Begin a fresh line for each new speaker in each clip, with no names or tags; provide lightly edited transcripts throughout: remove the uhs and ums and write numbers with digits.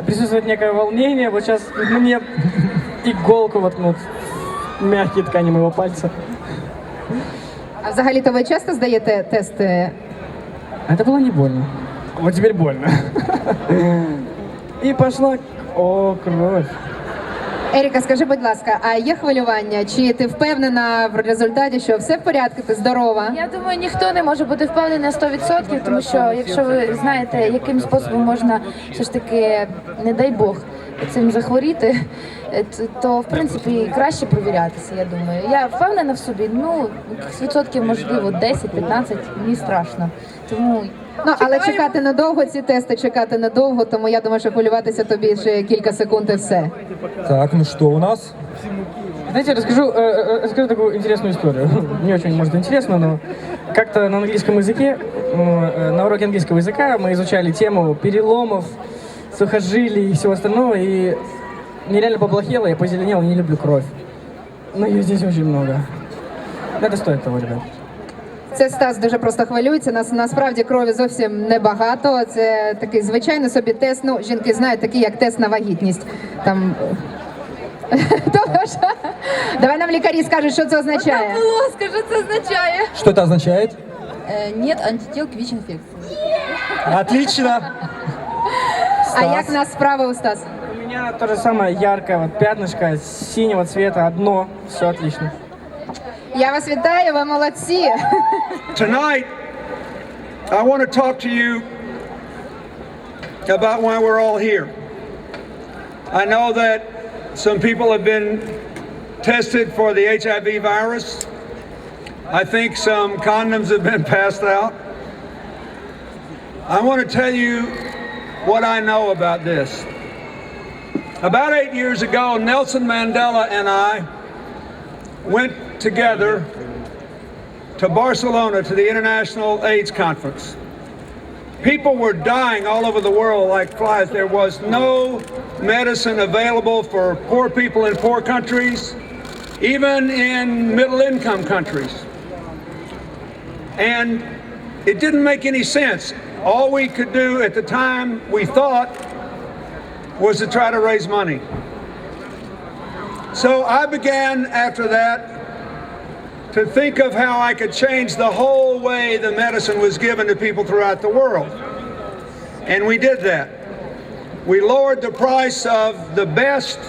присутствует некое волнение. Вот сейчас мне иголку воткнут в мягкие ткани моего пальца.
А взагалі-то ви часто здаєте тести?
Это было не больно. Вот теперь больно. И пошла, кровь.
Еріка, скажи, будь ласка, а є хвилювання? Чи ти впевнена в результаті, що все в порядку, ти здорова?
Я думаю, ніхто не може бути впевнений на 100%, тому що якщо ви знаєте, яким способом можна все ж таки, не дай Бог, цим захворіти, то в принципі краще провірятися, я думаю. Я впевнена в собі, якихось відсотків, можливо, 10-15, мені страшно. Тому
але чекати надовго, ці тести чекати надовго, тому я думаю, що хвилюватися тобі ще кілька секунд і все.
Так, ну что у нас?
Знаете, расскажу такую интересную историю. Не очень, может, интересно, но как-то на английском языке, на уроке английского языка мы изучали тему переломов, сухожилий и всего остального, и мне реально поплохело, я позеленел, не люблю кровь. Но ее здесь очень много. Это стоит того, ребят.
Це Стас дуже просто хвилюється. Насправді крові зовсім небагато. Це такий звичайний собі тест. Ну, жінки знають, такий як тест на вагітність. Там Тож, давай нам лікарі скажуть, що це означає.
Будь ласка, що це означає?
Что это означает?
Нет антител к ВИЧ-инфекции.
Отлично.
А як нас справи у Стас?
У меня то же самое яркое вот пятнышко синего цвета, одно, все отлично.
Я вас вітаю, ви молодці.
Tonight, I want to talk to you about why we're all here. I know that some people have been tested for the HIV virus. I think some condoms have been passed out. I want to tell you what I know about this. About 8 years ago, Nelson Mandela and I went together to Barcelona to the International AIDS Conference. People were dying all over the world like flies. There was no medicine available for poor people in poor countries, even in middle-income countries. And it didn't make any sense. All we could do at the time, we thought, was to try to raise money. So I began after that to think of how I could change the whole way the medicine was given to people throughout the world. And we did that. We lowered the price of the best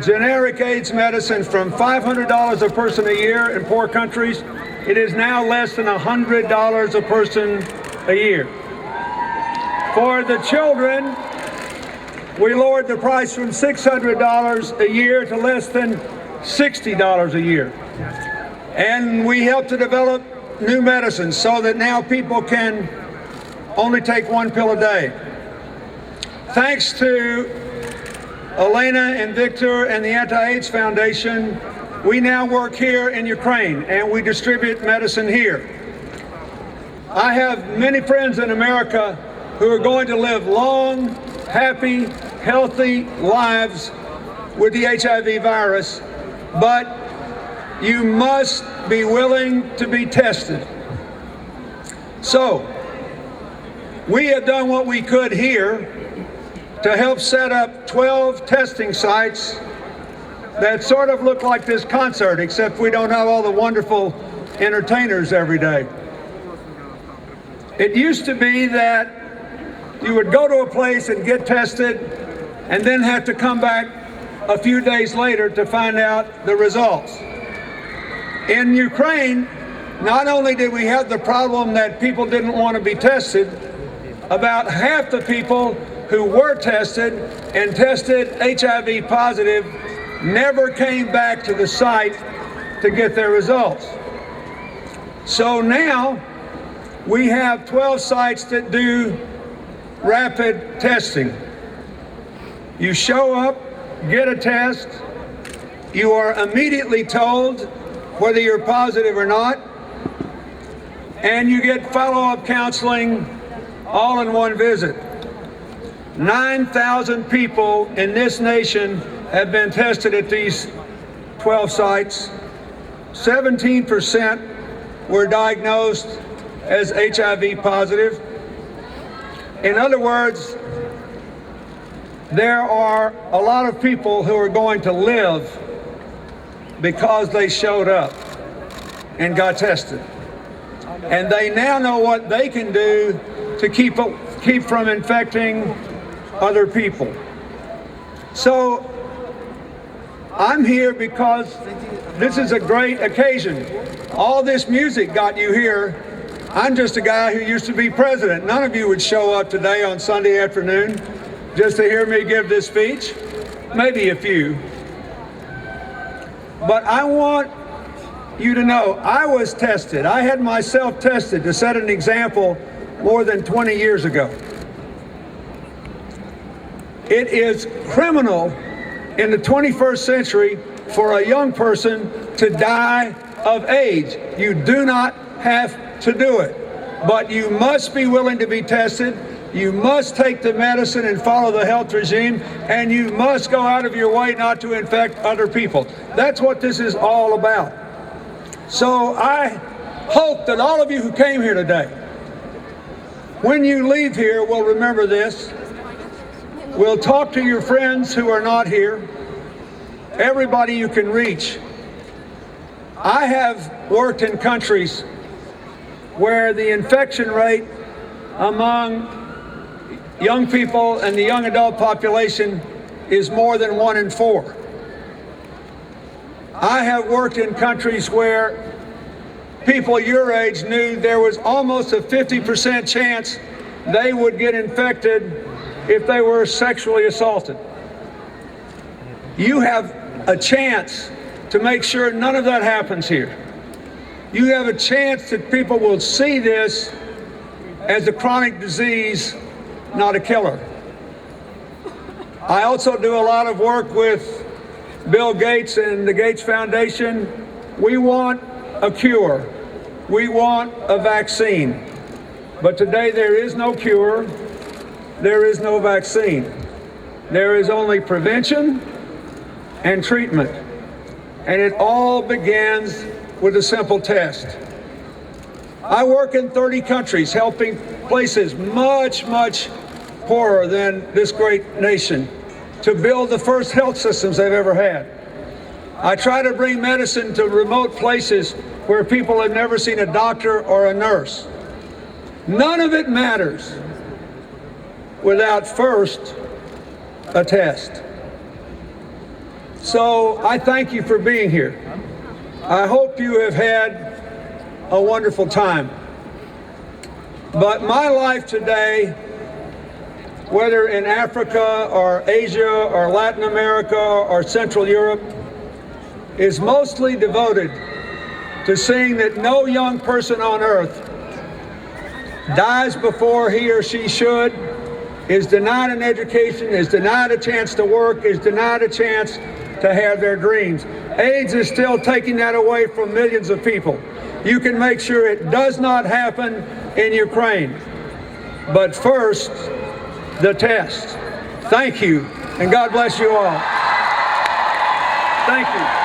generic AIDS medicine from $500 a person a year in poor countries. It is now less than $100 a person a year. For the children, we lowered the price from $600 a year to less than $60 a year. And we helped to develop new medicines so that now people can only take one pill a day. Thanks to Elena and Victor and the Anti-AIDS Foundation, we now work here in Ukraine and we distribute medicine here. I have many friends in America who are going to live long, happy, healthy lives with the HIV virus, but you must be willing to be tested. So, we have done what we could here to help set up 12 testing sites that sort of look like this concert, except we don't have all the wonderful entertainers every day. It used to be that you would go to a place and get tested and then have to come back a few days later to find out the results. In Ukraine, not only did we have the problem that people didn't want to be tested, about half the people who were tested and tested HIV positive never came back to the site to get their results. So now we have 12 sites that do rapid testing. You show up, get a test, you are immediately told whether you're positive or not, and you get follow-up counseling all in one visit. 9,000 people in this nation have been tested at these 12 sites. 17% were diagnosed as HIV positive. In other words, there are a lot of people who are going to live because they showed up and got tested. And they now know what they can do to keep from infecting other people. So I'm here because this is a great occasion. All this music got you here. I'm just a guy who used to be president. None of you would show up today on Sunday afternoon just to hear me give this speech. Maybe a few. But I want you to know I was tested. I had myself tested to set an example more than 20 years ago. It is criminal in the 21st century for a young person to die of AIDS. You do not have to do it, but you must be willing to be tested. You must take the medicine and follow the health regime, and you must go out of your way not to infect other people. That's what this is all about. So I hope that all of you who came here today, when you leave here, will remember this. We'll talk to your friends who are not here, everybody you can reach. I have worked in countries where the infection rate among young people and the young adult population is more than 1 in 4. I have worked in countries where people your age knew there was almost a 50% chance they would get infected if they were sexually assaulted. You have a chance to make sure none of that happens here. You have a chance that people will see this as a chronic disease, not a killer. I also do a lot of work with Bill Gates and the Gates Foundation. We want a cure. We want a vaccine. But today there is no cure. There is no vaccine. There is only prevention and treatment. And it all begins with a simple test. I work in 30 countries helping places much, much poorer than this great nation to build the first health systems they've ever had. I try to bring medicine to remote places where people have never seen a doctor or a nurse. None of it matters without first a test. So I thank you for being here. I hope you have had a wonderful time. But my life today, whether in Africa or Asia or Latin America or Central Europe, is mostly devoted to seeing that no young person on earth dies before he or she should, is denied an education, is denied a chance to work, is denied a chance to have their dreams. AIDS is still taking that away from millions of people. You can make sure it does not happen in Ukraine. But first, the test. Thank you, and God bless you all. Thank you.